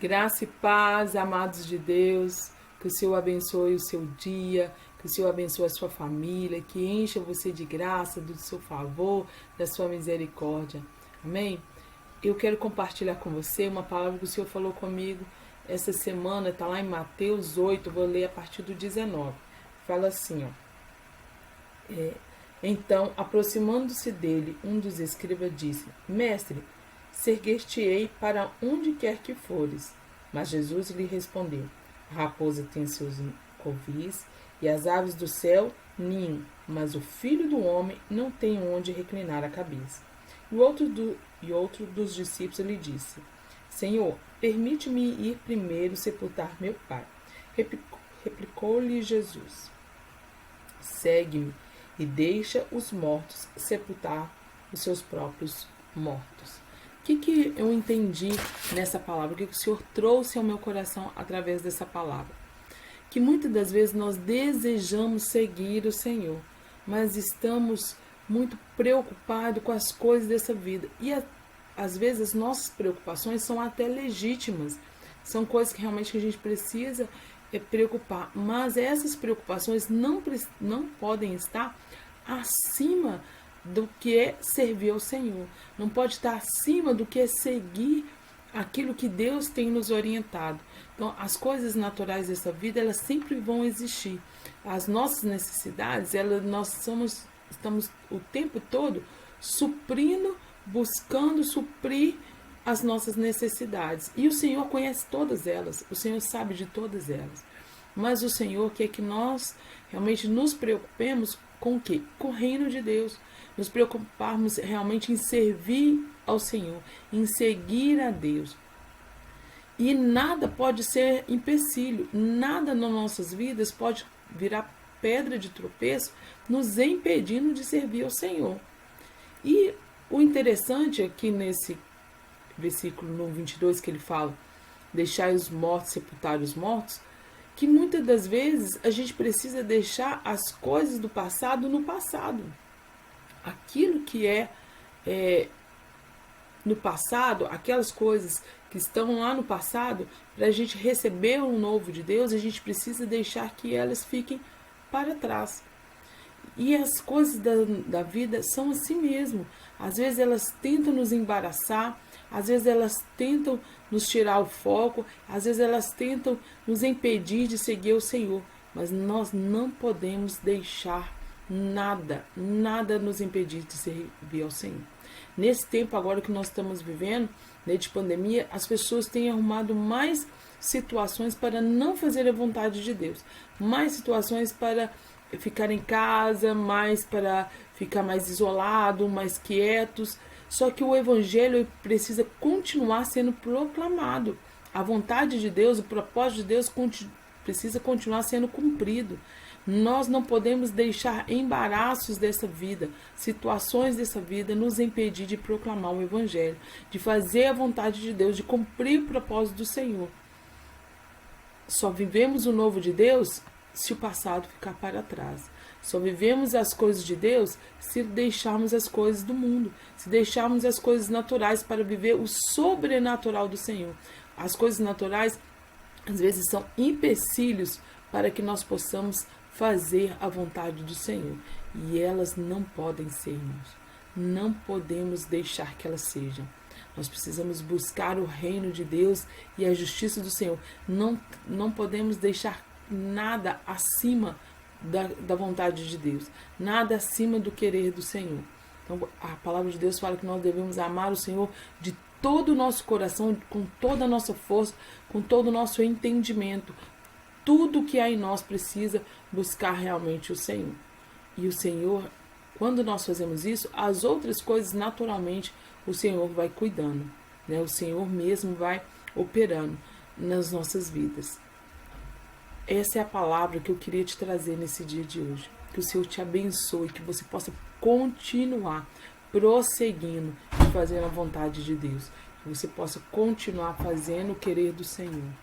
Graça e paz, amados de Deus, que o Senhor abençoe o seu dia, que o Senhor abençoe a sua família, que encha você de graça, do seu favor, da sua misericórdia. Amém? Eu quero compartilhar com você uma palavra que o Senhor falou comigo essa semana, está lá em Mateus 8, vou ler a partir do 19. Fala assim, ó. Então, aproximando-se dele, um dos escribas disse: Mestre, seguir-te-ei para onde quer que fores. Mas Jesus lhe respondeu: A raposa tem seus covis e as aves do céu ninho, mas o Filho do Homem não tem onde reclinar a cabeça. E outro dos discípulos lhe disse: Senhor, permite-me ir primeiro sepultar meu pai. Replicou-lhe Jesus: Segue-me e deixa os mortos sepultar os seus próprios mortos. O que eu entendi nessa palavra? O que o Senhor trouxe ao meu coração através dessa palavra? Que muitas das vezes nós desejamos seguir o Senhor, mas estamos muito preocupados com as coisas dessa vida. E às vezes as nossas preocupações são até legítimas. São coisas que realmente a gente precisa preocupar. Mas essas preocupações não podem estar acima do que é servir ao Senhor. Não pode estar acima do que é seguir aquilo que Deus tem nos orientado. Então, as coisas naturais dessa vida, elas sempre vão existir. As nossas necessidades, estamos o tempo todo suprindo, buscando suprir as nossas necessidades. E o Senhor conhece todas elas, o Senhor sabe de todas elas. Mas o Senhor quer que nós realmente nos preocupemos com o quê? Com o reino de Deus. Nos preocuparmos realmente em servir ao Senhor, em seguir a Deus. E nada pode ser empecilho, nada nas nossas vidas pode virar pedra de tropeço, nos impedindo de servir ao Senhor. E o interessante aqui nesse versículo no 22 que ele fala: deixai os mortos sepultar os mortos, que muitas das vezes a gente precisa deixar as coisas do passado no passado. Aquilo que é no passado, aquelas coisas que estão lá no passado, para a gente receber o novo de Deus, a gente precisa deixar que elas fiquem para trás. E as coisas da vida são assim mesmo. Às vezes elas tentam nos embaraçar, às vezes elas tentam nos tirar o foco, às vezes elas tentam nos impedir de seguir o Senhor. Mas nós não podemos deixar nada nos impedir de servir ao Senhor. Nesse tempo agora que nós estamos vivendo, de pandemia, as pessoas têm arrumado mais situações para não fazer a vontade de Deus, mais situações para ficar em casa, mais para ficar mais isolado, mais quietos. Só que o Evangelho precisa continuar sendo proclamado. A vontade de Deus, o propósito de Deus precisa continuar sendo cumprido. Nós não podemos deixar embaraços dessa vida, situações dessa vida, nos impedir de proclamar o Evangelho, de fazer a vontade de Deus, de cumprir o propósito do Senhor. Só vivemos o novo de Deus se o passado ficar para trás. Só vivemos as coisas de Deus se deixarmos as coisas do mundo, se deixarmos as coisas naturais para viver o sobrenatural do Senhor. As coisas naturais, às vezes, são empecilhos para que nós possamos fazer a vontade do Senhor. E elas não podem ser, irmãos. Não podemos deixar que elas sejam. Nós precisamos buscar o reino de Deus e a justiça do Senhor. Não podemos deixar nada acima da vontade de Deus. Nada acima do querer do Senhor. Então, a palavra de Deus fala que nós devemos amar o Senhor de todo o nosso coração, com toda a nossa força, com todo o nosso entendimento. Tudo que há em nós precisa buscar realmente o Senhor. E o Senhor, quando nós fazemos isso, as outras coisas naturalmente o Senhor vai cuidando, né? O Senhor mesmo vai operando nas nossas vidas. Essa é a palavra que eu queria te trazer nesse dia de hoje. Que o Senhor te abençoe, que você possa continuar prosseguindo e fazendo a vontade de Deus. Que você possa continuar fazendo o querer do Senhor.